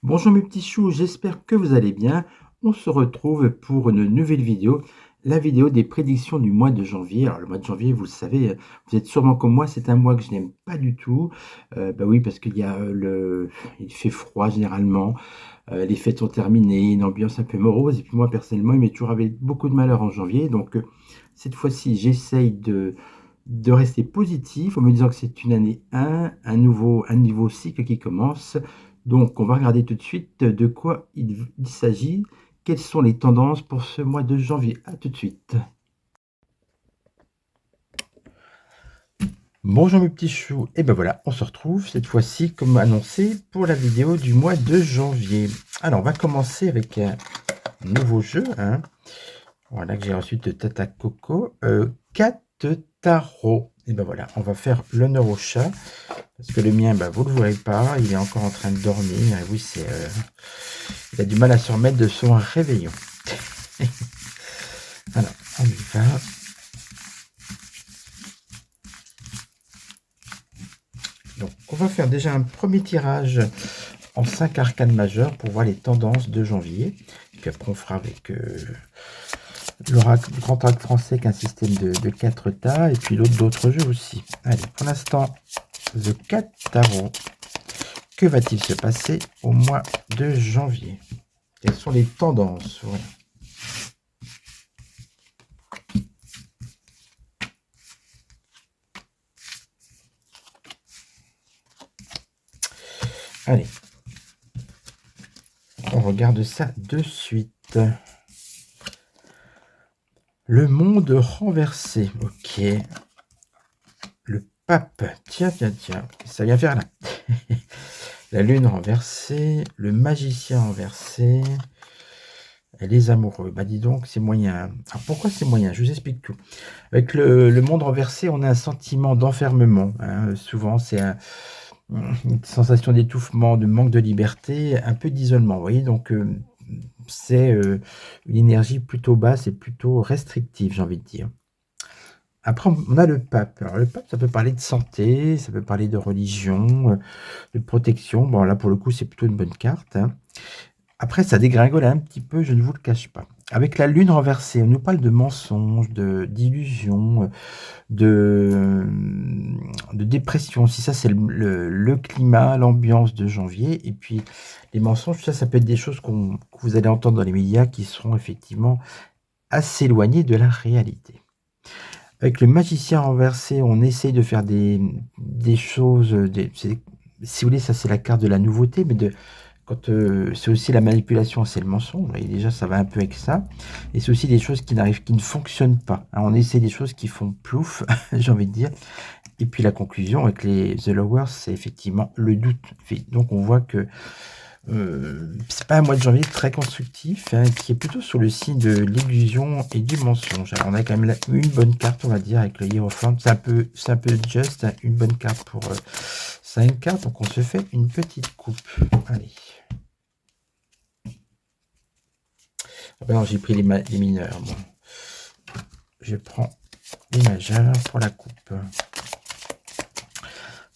Bonjour mes petits choux, j'espère que vous allez bien. On se retrouve pour une nouvelle vidéo, la vidéo des prédictions du mois de janvier. Alors le mois de janvier, vous le savez, vous êtes sûrement comme moi, c'est un mois que je n'aime pas du tout. Bah oui, parce qu'il y a il fait froid généralement, les fêtes sont terminées, une ambiance un peu morose. Et puis moi personnellement, il m'est toujours avec beaucoup de malheur en janvier. Donc cette fois-ci, j'essaye de rester positif en me disant que c'est une année 1, un nouveau cycle qui commence. Donc, on va regarder tout de suite de quoi il s'agit. Quelles sont les tendances pour ce mois de janvier? À tout de suite. Bonjour mes petits choux, et ben voilà, on se retrouve cette fois-ci comme annoncé pour la vidéo du mois de janvier. Alors on va commencer avec un nouveau jeu, hein. Voilà, que j'ai reçu de Tata Coco, 4 tarots. Et ben voilà, on va faire l'honneur au chat, parce que le mien, bah, vous ne le voyez pas, il est encore en train de dormir. Et oui, il a du mal à se remettre de son réveillon. Alors, on y va. Donc, on va faire déjà un premier tirage en 5 arcanes majeures pour voir les tendances de janvier. Et puis après, on fera avec le grand oracle français qui est un système de 4 tas, et puis d'autres jeux aussi. Allez, pour l'instant, The 4 tarots. Que va-t-il se passer au mois de janvier? Quelles sont les tendances? Voilà. Allez, on regarde ça de suite. Le monde renversé, ok. Le pape, tiens, ça vient faire là. La lune renversée, le magicien renversé, et les amoureux. Bah dis donc, c'est moyen. Alors pourquoi c'est moyen? Je vous explique tout. Avec le monde renversé, on a un sentiment d'enfermement, hein. Souvent, c'est une sensation d'étouffement, de manque de liberté, un peu d'isolement. Vous voyez, donc c'est une énergie plutôt basse et plutôt restrictive, j'ai envie de dire. Après, on a le pape. Alors, le pape, ça peut parler de santé, ça peut parler de religion, de protection. Bon, là, pour le coup, c'est plutôt une bonne carte, hein. Après, ça dégringole un petit peu, je ne vous le cache pas. Avec la lune renversée, on nous parle de mensonges, d'illusions, de dépression. Si ça, c'est le climat, l'ambiance de janvier. Et puis, les mensonges, ça peut être des choses que vous allez entendre dans les médias qui seront effectivement assez éloignées de la réalité. Avec le magicien renversé, on essaye de faire des choses, si vous voulez, ça c'est la carte de la nouveauté, mais quand c'est aussi la manipulation, c'est le mensonge, et déjà ça va un peu avec ça. Et c'est aussi des choses qui ne fonctionnent pas, hein. On essaie des choses qui font plouf, j'ai envie de dire. Et puis la conclusion avec les The Lowers, c'est effectivement le doute. Donc on voit que c'est pas un mois de janvier très constructif, hein, qui est plutôt sur le signe de l'illusion et du mensonge. Alors on a quand même une bonne carte, on va dire, avec le Hierophant. C'est un peu juste, hein, une bonne carte pour 5 cartes. Donc on se fait une petite coupe. Allez. Ah ben non, j'ai pris les mineurs. Bon. Je prends les majeurs pour la coupe.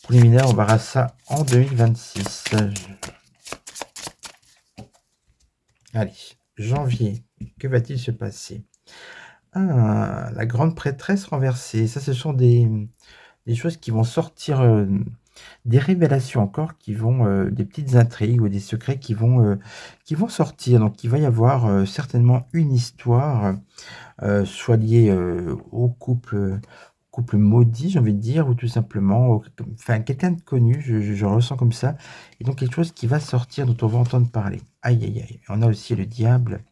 Pour les mineurs, on verra ça en 2026. Allez, janvier, que va-t-il se passer? Ah, la grande prêtresse renversée. Ça, ce sont des choses qui vont sortir, des révélations encore qui vont, des petites intrigues ou des secrets qui vont sortir. Donc il va y avoir, certainement une histoire, soit liée, au couple maudit, j'ai envie de dire, ou tout simplement, enfin quelqu'un de connu, je ressens comme ça. Et donc quelque chose qui va sortir, dont on va entendre parler. Aïe, aïe, aïe. On a aussi le diable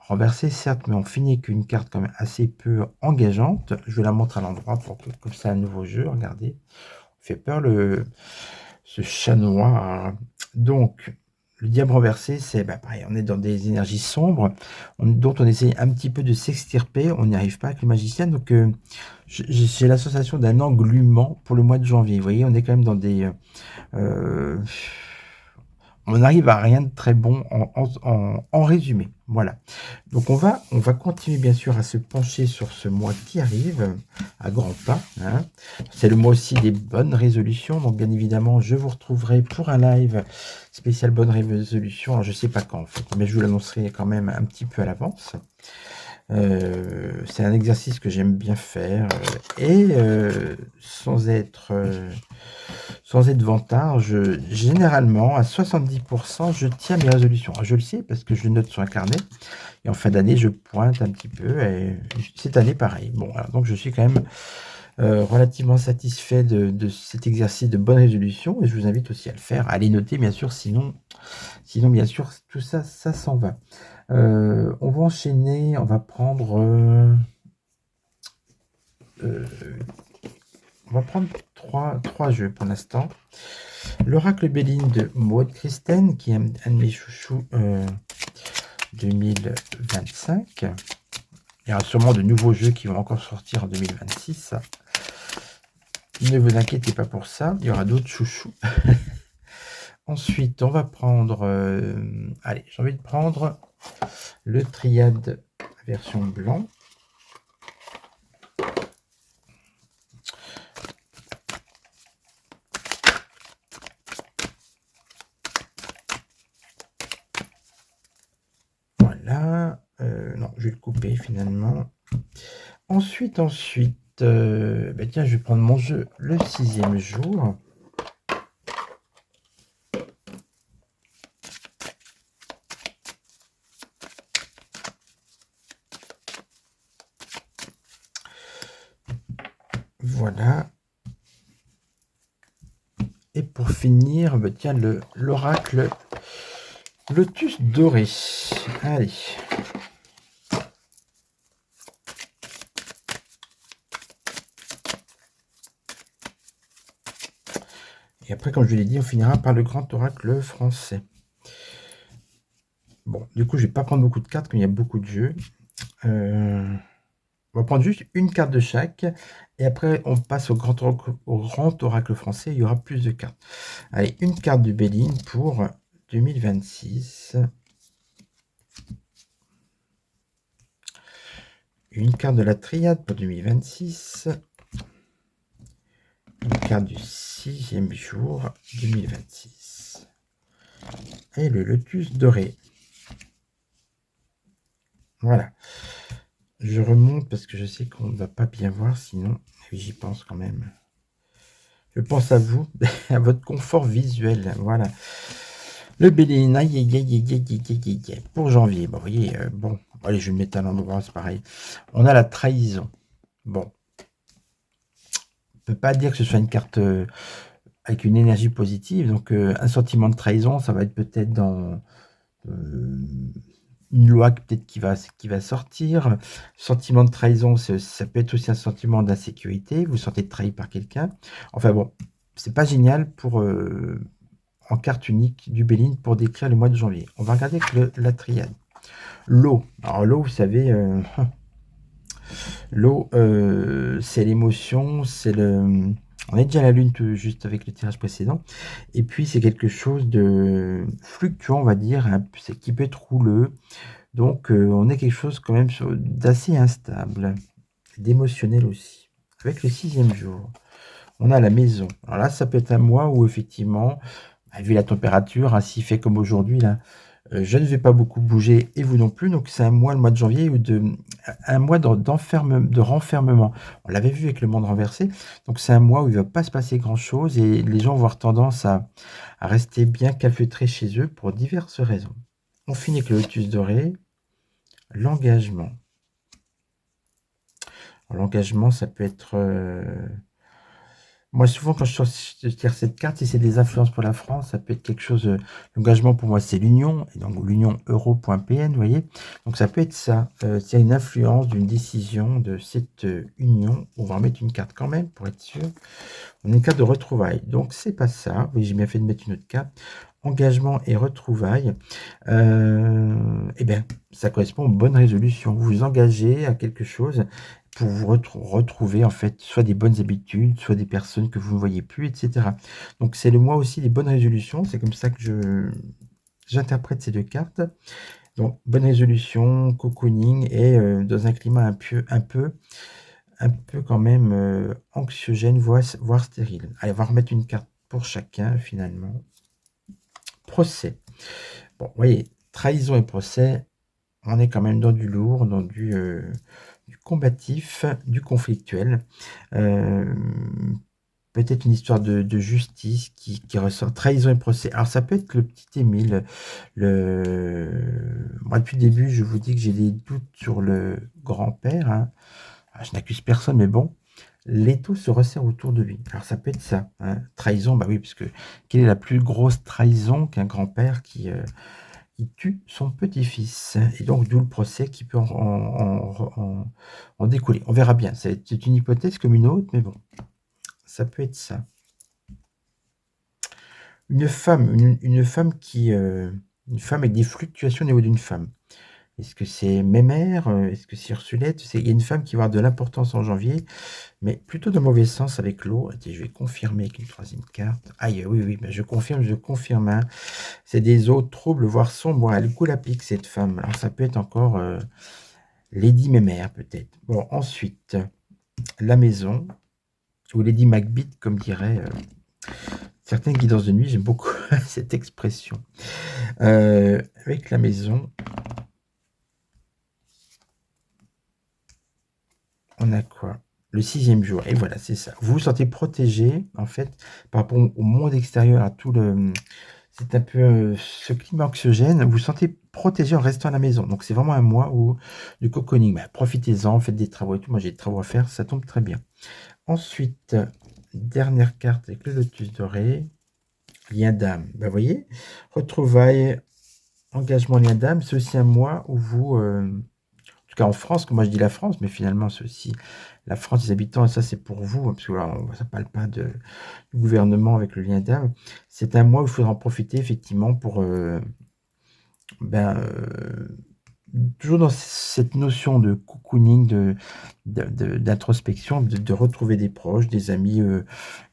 renversé, certes, mais on finit avec une carte quand même assez peu engageante. Je vais la montrer à l'endroit pour que, comme ça, un nouveau jeu, regardez. On fait peur, ce chat noir. Donc, le diable renversé, c'est pareil, on est dans des énergies sombres dont on essaye un petit peu de s'extirper. On n'y arrive pas avec le magicien. Donc, j'ai la sensation d'un englument pour le mois de janvier. Vous voyez, on est quand même dans des... on arrive à rien de très bon en résumé. Voilà. Donc on va continuer bien sûr à se pencher sur ce mois qui arrive à grands pas. Hein. C'est le mois aussi des bonnes résolutions. Donc bien évidemment, je vous retrouverai pour un live spécial bonnes résolutions. Alors, je ne sais pas quand en fait, mais je vous l'annoncerai quand même un petit peu à l'avance. C'est un exercice que j'aime bien faire et sans être vantard, généralement à 70% je tiens mes résolutions. Alors, je le sais parce que je le note sur un carnet et en fin d'année je pointe un petit peu et cette année pareil. Bon, alors, donc je suis quand même relativement satisfait de cet exercice de bonne résolution et je vous invite aussi à le faire, à les noter bien sûr, sinon bien sûr tout ça s'en va. On va enchaîner, on va prendre trois jeux pour l'instant. L'Oracle Béline de Maud Christen, qui est un de mes chouchous 2025. Il y aura sûrement de nouveaux jeux qui vont encore sortir en 2026. Ne vous inquiétez pas pour ça, il y aura d'autres chouchous. Ensuite, on va prendre... allez, j'ai envie de prendre le Triade version blanc. Voilà. Non, je vais le couper finalement. Ensuite, tiens, je vais prendre mon jeu le 6e jour. Voilà. Et pour finir, tiens, l'oracle Lotus doré. Allez. Et après, comme je l'ai dit, on finira par le grand oracle français. Bon, du coup, je ne vais pas prendre beaucoup de cartes, comme il y a beaucoup de jeux. On va prendre juste une carte de chaque. Et après, on passe au grand oracle français. Il y aura plus de cartes. Allez, une carte de Béline pour 2026. Une carte de la Triade pour 2026. Une carte du 6e jour 2026. Et le Lotus doré. Voilà. Je remonte parce que je sais qu'on ne va pas bien voir, sinon j'y pense quand même. Je pense à vous, à votre confort visuel. Voilà. Le Béline, pour janvier. Bon, vous voyez, bon, allez, je vais le mettre à l'endroit, c'est pareil. On a la trahison. Bon. On ne peut pas dire que ce soit une carte avec une énergie positive. Donc, un sentiment de trahison, ça va être peut-être dans une loi peut-être qui va sortir. Sentiment de trahison, ça peut être aussi un sentiment d'insécurité. Vous vous sentez trahi par quelqu'un. Enfin bon, c'est pas génial pour en carte unique du Béline pour décrire le mois de janvier. On va regarder avec la triade. L'eau. Alors l'eau, vous savez, l'eau, c'est l'émotion, c'est le... On est déjà à la lune juste avec le tirage précédent. Et puis, c'est quelque chose de fluctuant, on va dire, hein, qui peut être rouleux. Donc, on est quelque chose quand même d'assez instable, d'émotionnel aussi. Avec le 6e jour, on a la maison. Alors là, ça peut être un mois où effectivement, vu la température, hein, s'il fait comme aujourd'hui, là, je ne vais pas beaucoup bouger et vous non plus. Donc, c'est un mois, le mois de janvier, un mois de renfermement. On l'avait vu avec le monde renversé. Donc, c'est un mois où il ne va pas se passer grand-chose et les gens vont avoir tendance à rester bien calfeutrés chez eux pour diverses raisons. On finit avec le lotus doré. L'engagement. L'engagement, ça peut être... Moi, souvent, quand je tire cette carte, si c'est des influences pour la France, ça peut être quelque chose. L'engagement pour moi, c'est l'union, et donc l'union euro.pn, vous voyez. Donc, ça peut être ça. S'il y a une influence d'une décision de cette union, on va en mettre une carte quand même pour être sûr. On a une carte de retrouvailles. Donc, c'est pas ça. Oui, j'ai bien fait de mettre une autre carte. Engagement et retrouvailles. Eh bien, ça correspond aux bonnes résolutions. Vous vous engagez à quelque chose pour vous retrouver, en fait, soit des bonnes habitudes, soit des personnes que vous ne voyez plus, etc. Donc, c'est le mois aussi des bonnes résolutions. C'est comme ça que j'interprète ces deux cartes. Donc, bonne résolution, cocooning et dans un climat un peu quand même anxiogène, voire stérile. Allez, on va remettre une carte pour chacun, finalement. Procès. Bon, vous voyez, trahison et procès, on est quand même dans du lourd, dans du combatif, du conflictuel. Peut-être une histoire de justice qui ressort. Trahison et procès. Alors, ça peut être le petit Émile. Moi, depuis le début, je vous dis que j'ai des doutes sur le grand-père. Hein. Je n'accuse personne, mais bon, l'étau se resserre autour de lui. Alors, ça peut être ça. Hein. Trahison, bah oui, parce que quelle est la plus grosse trahison qu'un grand-père qui tue son petit-fils? Et donc, d'où le procès qui peut en découler. On verra bien. C'est une hypothèse comme une autre, mais bon, ça peut être ça. Une femme qui... une femme avec des fluctuations au niveau d'une femme. Est-ce que c'est Mémère? Est-ce que c'est Ursulette? Il y a une femme qui va avoir de l'importance en janvier, mais plutôt dans le mauvais sens avec l'eau. Je vais confirmer avec une troisième carte. Aïe, oui, ben je confirme. Hein. C'est des eaux troubles, voire sombres. Elle coule à pic, cette femme. Alors, ça peut être encore Lady Mémère, peut-être. Bon, ensuite, la maison, ou Lady Macbeth, comme dirait certaines guidances de nuit. J'aime beaucoup cette expression. Avec la maison, on a quoi? Le 6e jour. Et voilà, c'est ça. Vous vous sentez protégé, en fait, par rapport au monde extérieur, à tout le... C'est un peu ce climat anxiogène. Vous vous sentez protégé en restant à la maison. Donc, c'est vraiment un mois où du cocooning. Bah, profitez-en, faites des travaux et tout. Moi, j'ai des travaux à faire. Ça tombe très bien. Ensuite, dernière carte avec le lotus doré. Lien d'âme. Bah, vous voyez, retrouvailles, engagement, lien d'âme. C'est aussi un mois où vous... en tout cas en France, que moi je dis la France, mais finalement c'est aussi la France, les habitants, et ça c'est pour vous, parce que là, ça ne parle pas du gouvernement avec le lien d'âme. C'est un mois où il faudra en profiter effectivement pour, toujours dans cette notion de cocooning, d'introspection, de retrouver des proches, des amis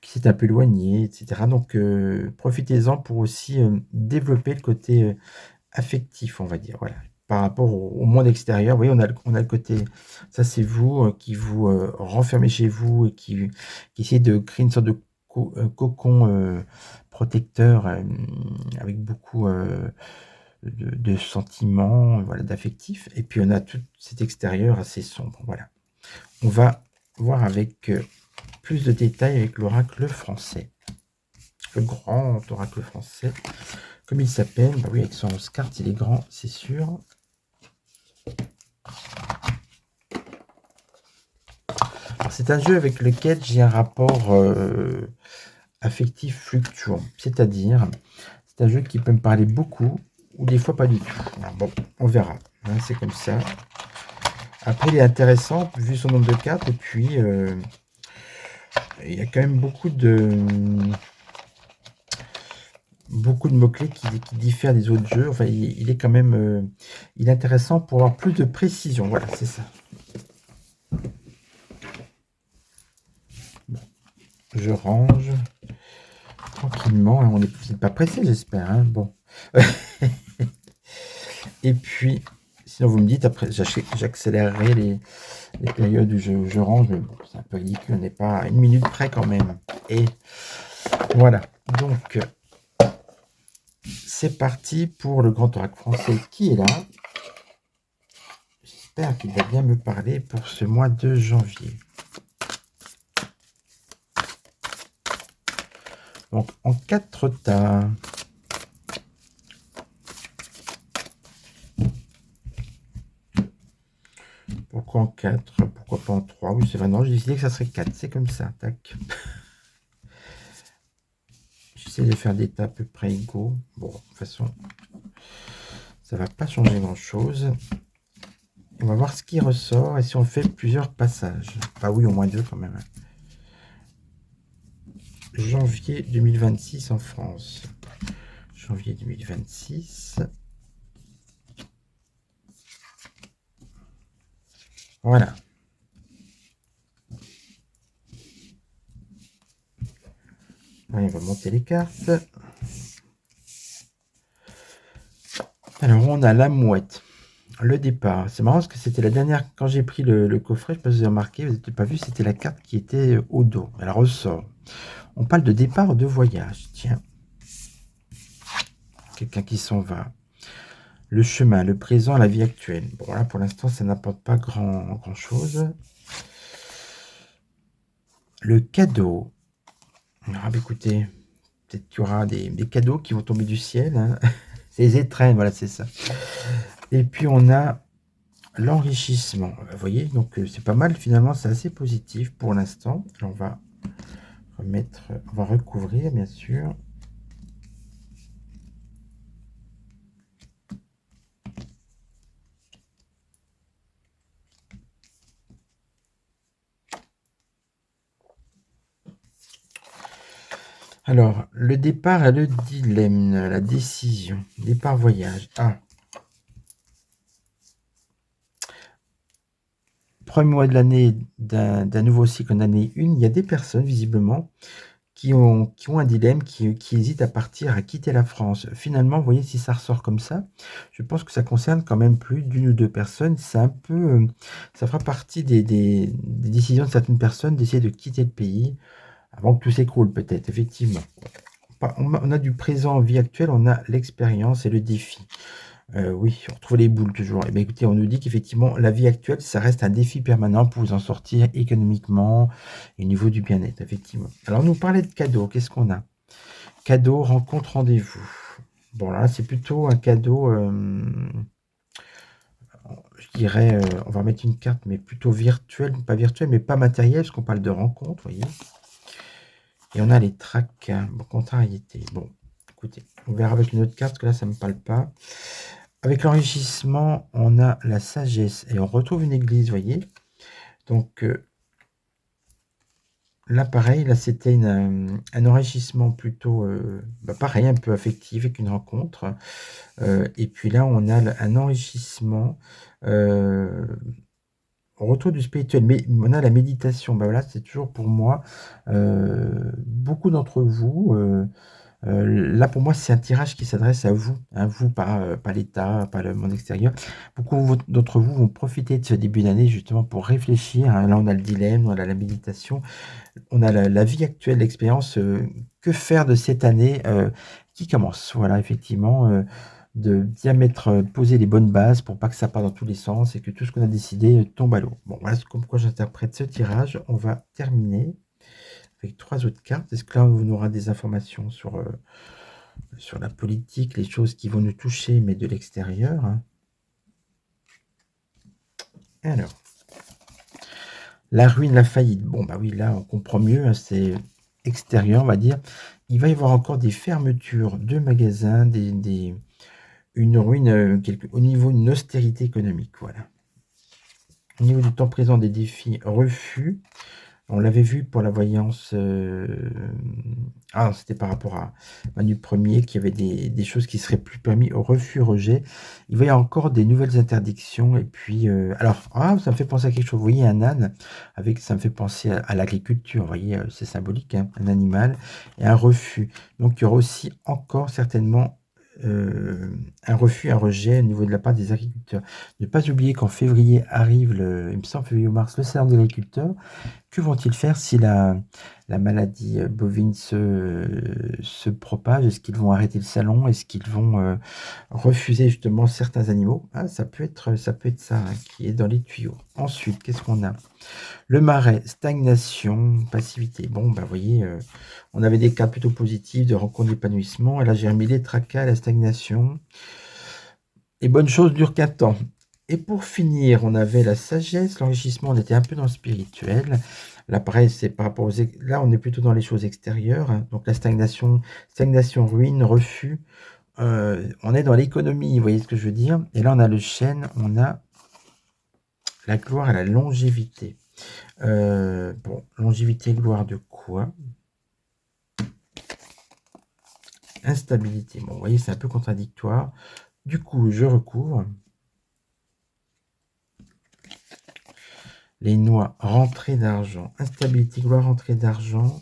qui s'étaient un peu éloignés, etc. Donc profitez-en pour aussi développer le côté affectif, on va dire, voilà. Par rapport au monde extérieur, vous voyez, on a le côté, ça c'est vous qui vous renfermez chez vous et qui essayez de créer une sorte de cocon protecteur avec beaucoup de sentiments, voilà, d'affectifs. Et puis on a tout cet extérieur assez sombre, voilà. On va voir avec plus de détails avec l'oracle français. Le grand oracle français. Comme il s'appelle, bah oui, avec son 11 cartes, il est grand, c'est sûr. C'est un jeu avec lequel j'ai un rapport affectif fluctuant. C'est-à-dire, c'est un jeu qui peut me parler beaucoup, ou des fois pas du tout. Alors bon, on verra. Hein, c'est comme ça. Après, il est intéressant, vu son nombre de cartes, et puis il y a quand même beaucoup de mots-clés qui diffèrent des autres jeux. Enfin, il est quand même il est intéressant pour avoir plus de précision. Voilà, c'est ça. Bon, je range tranquillement. On n'est pas pressé, j'espère. Hein, bon. Et puis, sinon vous me dites, après, j'accélérerai les périodes où je range. Mais bon, c'est un peu ridicule. On n'est pas à 1 minute près quand même. Et voilà. Donc, c'est parti pour le grand oracle français qui est là. J'espère qu'il va bien me parler pour ce mois de janvier. Donc, en 4 tas. Pourquoi en 4? Pourquoi pas en 3? Oui, c'est vrai, non, j'ai décidé que ça serait 4. C'est comme ça, tac. J'essaie de faire des tas à peu près égaux. Bon, de toute façon, ça va pas changer grand-chose. On va voir ce qui ressort et si on fait plusieurs passages. Bah oui, au moins 2 quand même. Janvier 2026 en France. Janvier 2026. Voilà. On va monter les cartes. Alors, on a la mouette. Le départ. C'est marrant parce que c'était la dernière. Quand j'ai pris le coffret, je ne sais pas si vous avez remarqué, vous n'avez pas vu, c'était la carte qui était au dos. Elle ressort. On parle de départ ou de voyage. Tiens. Quelqu'un qui s'en va. Le chemin, le présent, la vie actuelle. Bon, là, pour l'instant, ça n'apporte pas grand-chose. Le cadeau. Ah, bah, écoutez, peut-être qu'il y aura des cadeaux qui vont tomber du ciel. Hein. C'est les étrennes, voilà, c'est ça. Et puis, on a l'enrichissement. Vous voyez, donc c'est pas mal. Finalement, c'est assez positif pour l'instant. On va remettre, on va recouvrir, bien sûr. Alors, le départ et le dilemme, la décision. Départ voyage. Ah. Premier mois de l'année d'un nouveau cycle en année 1, il y a des personnes, visiblement, qui ont un dilemme, qui hésitent à partir, à quitter la France. Finalement, vous voyez, si ça ressort comme ça, je pense que ça concerne quand même plus d'1 ou 2 personnes. C'est un peu, ça fera partie des décisions de certaines personnes d'essayer de quitter le pays avant que tout s'écroule peut-être, effectivement. On a du présent, vie actuelle, on a l'expérience et le défi. Oui, on retrouve les boules toujours. Eh bien, écoutez, on nous dit qu'effectivement, la vie actuelle, ça reste un défi permanent pour vous en sortir économiquement et au niveau du bien-être, effectivement. Alors, on nous parlait de cadeaux. Qu'est-ce qu'on a? Cadeau, rencontre, rendez-vous. Bon, là, c'est plutôt un cadeau, je dirais, on va mettre une carte, mais plutôt virtuelle, pas virtuelle, mais pas matérielle, parce qu'on parle de rencontre, vous voyez. Et on a les tracas, contrariété. Bon, écoutez, on verra avec une autre carte, parce que là, ça ne me parle pas. Avec l'enrichissement, on a la sagesse et on retrouve une église, vous voyez. Donc là, pareil, là c'était un enrichissement plutôt, pareil, un peu affectif avec une rencontre. Et puis là, on a un enrichissement, retour du spirituel, mais on a la méditation. Voilà, c'est toujours pour moi, beaucoup d'entre vous. Là, pour moi, c'est un tirage qui s'adresse à vous, pas l'État, pas le monde extérieur. Beaucoup d'entre vous vont profiter de ce début d'année justement pour réfléchir. Hein. Là, on a le dilemme, on a la méditation, on a la vie actuelle, l'expérience. Que faire de cette année qui commence? Voilà, effectivement, de bien poser les bonnes bases pour pas que ça parte dans tous les sens et que tout ce qu'on a décidé tombe à l'eau. Bon, voilà pourquoi j'interprète ce tirage. On va terminer avec 3 autres cartes. Est-ce que là, on aura des informations sur la politique, les choses qui vont nous toucher, mais de l'extérieur? Hein. Alors, la ruine, la faillite. Bon, bah oui, là, on comprend mieux. Hein, c'est extérieur, on va dire. Il va y avoir encore des fermetures de magasins, une ruine au niveau d'une austérité économique. Voilà. Au niveau du temps présent, des défis, refus. On l'avait vu pour la voyance. C'était par rapport à Manu Premier, qu'il y avait des choses qui seraient plus permis au refus, rejet. Il va y avoir encore des nouvelles interdictions. Et puis, ça me fait penser à quelque chose. Vous voyez, un âne, ça me fait penser à l'agriculture. Vous voyez, c'est symbolique, hein, un animal et un refus. Donc, il y aura aussi encore certainement un refus, un rejet au niveau de la part des agriculteurs. Ne pas oublier qu'en février arrive, il me semble, février ou mars, le salon des agriculteurs. Que vont-ils faire si la maladie bovine se propage? Est-ce qu'ils vont arrêter le salon? Est-ce qu'ils vont refuser justement certains animaux? Ça peut être ça, hein, qui est dans les tuyaux. Ensuite, qu'est-ce qu'on a? Le marais, stagnation, passivité. Bon, vous voyez, on avait des cas plutôt positifs de rencontre d'épanouissement. Et là, j'ai remis les tracas, la stagnation. Et bonne chose dure qu'un temps. Et pour finir, on avait la sagesse, l'enrichissement, on était un peu dans le spirituel. Là, pareil, c'est par rapport là, on est plutôt dans les choses extérieures, hein. Donc la stagnation, ruine, refus. On est dans l'économie, vous voyez ce que je veux dire? Et là, on a le chêne, on a la gloire et la longévité. Bon, longévité, gloire de quoi? Instabilité. Bon, vous voyez, c'est un peu contradictoire. Du coup, je recouvre. Les noix, rentrée d'argent. Instabilité, gloire, rentrée d'argent.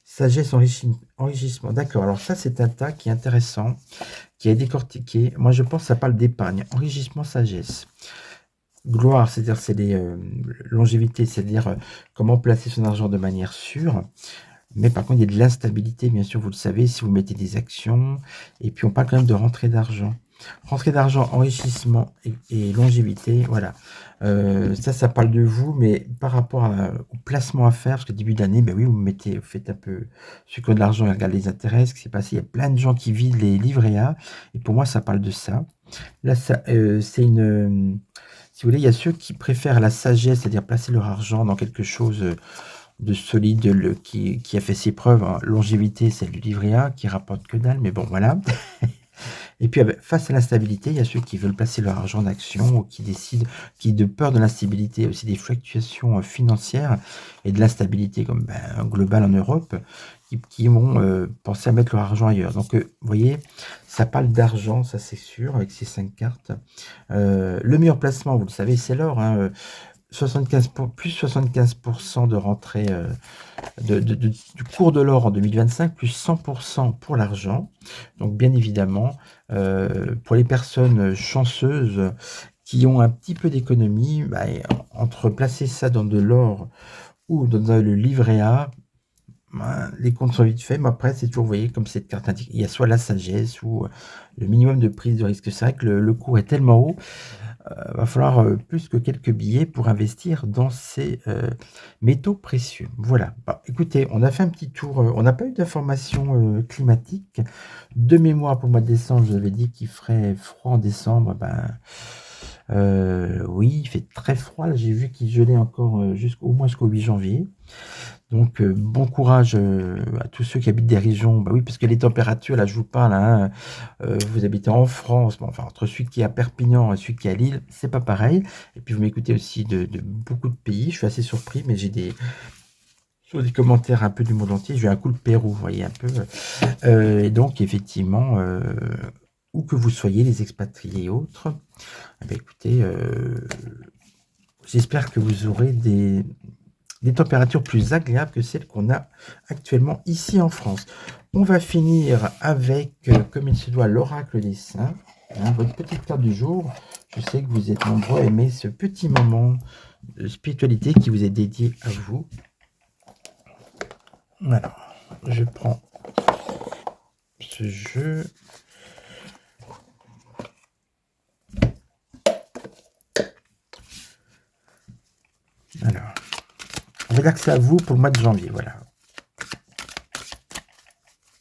Sagesse, enrichissement. D'accord, alors ça, c'est un tas qui est intéressant, qui est décortiqué. Moi, je pense que ça parle d'épargne. Enrichissement, sagesse. Gloire, c'est-à-dire c'est les longévité, c'est-à-dire comment placer son argent de manière sûre. Mais par contre, il y a de l'instabilité, bien sûr, vous le savez, si vous mettez des actions. Et puis, on parle quand même de rentrée d'argent. Rentrée d'argent, enrichissement et longévité, voilà. Ça parle de vous, mais par rapport au placement à faire, parce que début d'année, ben oui, vous faites un peu ceux qui ont de l'argent et regardez les intérêts, ce qui s'est passé. Il y a plein de gens qui vident les livrets A, et pour moi, ça parle de ça. Là, c'est une... si vous voulez, il y a ceux qui préfèrent la sagesse, c'est-à-dire placer leur argent dans quelque chose de solide, qui a fait ses preuves, hein. Longévité, c'est du livret A, qui rapporte que dalle, mais bon, voilà. Et puis, face à l'instabilité, il y a ceux qui veulent placer leur argent en action ou qui décident, qui de peur de l'instabilité, aussi des fluctuations financières et de l'instabilité comme globale en Europe, qui vont penser à mettre leur argent ailleurs. Donc, vous voyez, ça parle d'argent, ça c'est sûr, avec ces 5 cartes. Le meilleur placement, vous le savez, c'est l'or, hein, plus 75% de rentrée du cours de l'or en 2025, plus 100% pour l'argent. Donc bien évidemment, pour les personnes chanceuses qui ont un petit peu d'économie, entre placer ça dans de l'or ou dans le livret A, les comptes sont vite faits, mais après c'est toujours, vous voyez, comme cette carte indique, il y a soit la sagesse ou le minimum de prise de risque. C'est vrai que le cours est tellement haut, va falloir plus que quelques billets pour investir dans ces métaux précieux. Voilà. Bah, écoutez, on a fait un petit tour. On n'a pas eu d'informations climatiques. De mémoire, pour le mois de décembre, je vous avais dit qu'il ferait froid en décembre. Oui, il fait très froid. Là, j'ai vu qu'il gelait encore au moins jusqu'au 8 janvier. Donc, bon courage à tous ceux qui habitent des régions. Bah oui, parce que les températures, là, je vous parle, hein, vous habitez en France, bon, enfin, entre celui qui est à Perpignan et celui qui est à Lille, c'est pas pareil. Et puis, vous m'écoutez aussi de beaucoup de pays. Je suis assez surpris, mais j'ai sur des commentaires un peu du monde entier. J'ai un coup le Pérou, vous voyez un peu. Et donc, effectivement, où que vous soyez, les expatriés et autres, écoutez, j'espère que vous aurez des températures plus agréables que celles qu'on a actuellement ici en France. On va finir avec, comme il se doit, l'oracle des saints, hein, votre petite carte du jour. Je sais que vous êtes nombreux à aimer ce petit moment de spiritualité qui vous est dédié à vous. Alors, je prends ce jeu. Alors, on va dire que c'est à vous pour le mois de janvier, voilà.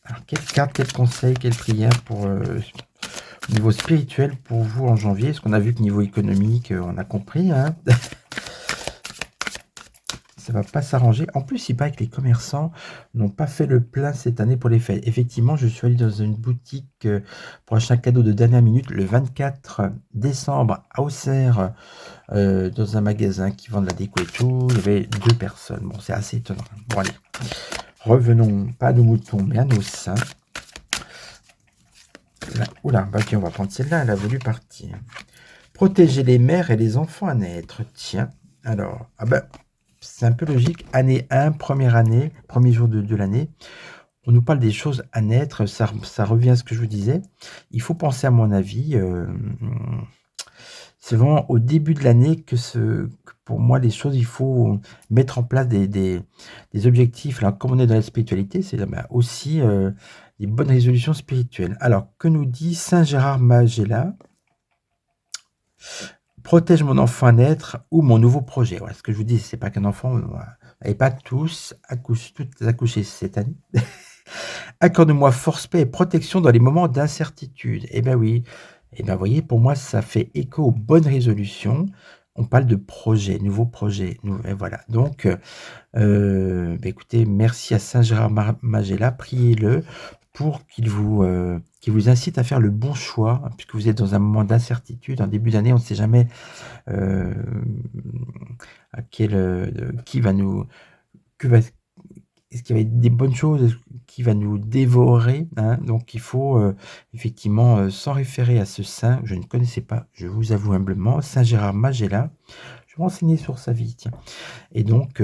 Alors, quelle carte, quel conseil, quelle prière pour niveau spirituel pour vous en janvier? Parce qu'on a vu que niveau économique, on a compris, hein. Ça va pas s'arranger. En plus, il paraît que les commerçants n'ont pas fait le plein cette année pour les fêtes. Effectivement, je suis allé dans une boutique pour acheter un cadeau de dernière minute le 24 décembre à Auxerre, dans un magasin qui vend de la déco et tout. Il y avait 2 personnes. Bon, c'est assez étonnant. Bon, allez. Revenons pas à nos moutons, mais à nos saints. Là, oula, bah tiens, on va prendre celle-là. Elle a voulu partir. Protéger les mères et les enfants à naître. Tiens, alors, c'est un peu logique. Année 1, première année, premier jour de l'année. On nous parle des choses à naître. Ça revient à ce que je vous disais. Il faut penser, à mon avis, c'est vraiment au début de l'année que pour moi, les choses, il faut mettre en place des objectifs. Alors, comme on est dans la spiritualité, c'est aussi des bonnes résolutions spirituelles. Alors, que nous dit Saint Gérard Magella? Protège mon enfant à naître ou mon nouveau projet. Voilà, ce que je vous dis, c'est pas qu'un enfant, et pas tous, toutes accouchées cette année. Accorde-moi force, paix et protection dans les moments d'incertitude. Eh bien oui, eh bien, vous voyez, pour moi, ça fait écho aux bonnes résolutions. on parle de projet, nouveau projet, nou et voilà. Donc, écoutez, merci à saint Gérard Magella, priez-le pour qu'il vous incite à faire le bon choix, hein, puisque vous êtes dans un moment d'incertitude. En début d'année, on ne sait jamais, hem, à quel, qui va nous que va est-ce qu'il va y avoir des bonnes choses? Est-ce qui va nous dévorer, hein? Donc il faut, effectivement, s'en référer à ce saint, je ne connaissais pas, je vous avoue humblement, saint Gérard Magella. Je vais me renseigner sur sa vie, tiens. Et donc,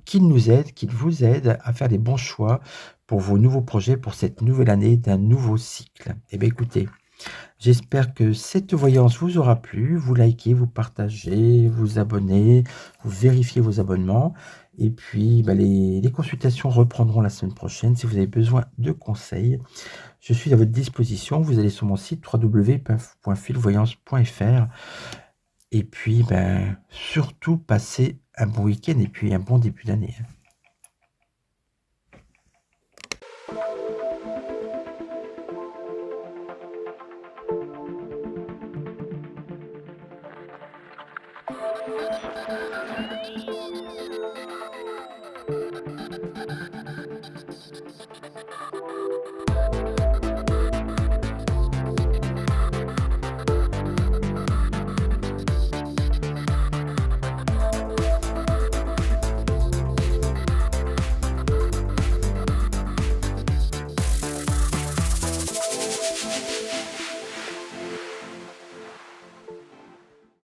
qu'il nous aide, qu'il vous aide à faire les bons choix pour vos nouveaux projets, pour cette nouvelle année d'un nouveau cycle. Eh bien, écoutez, j'espère que cette voyance vous aura plu. Vous likez, vous partagez, vous abonnez, vous vérifiez vos abonnements. Et puis, bah, les consultations reprendront la semaine prochaine. Si vous avez besoin de conseils, je suis à votre disposition. Vous allez sur mon site www.filvoyance.fr. Et puis, ben, surtout, passez un bon week-end et puis un bon début d'année.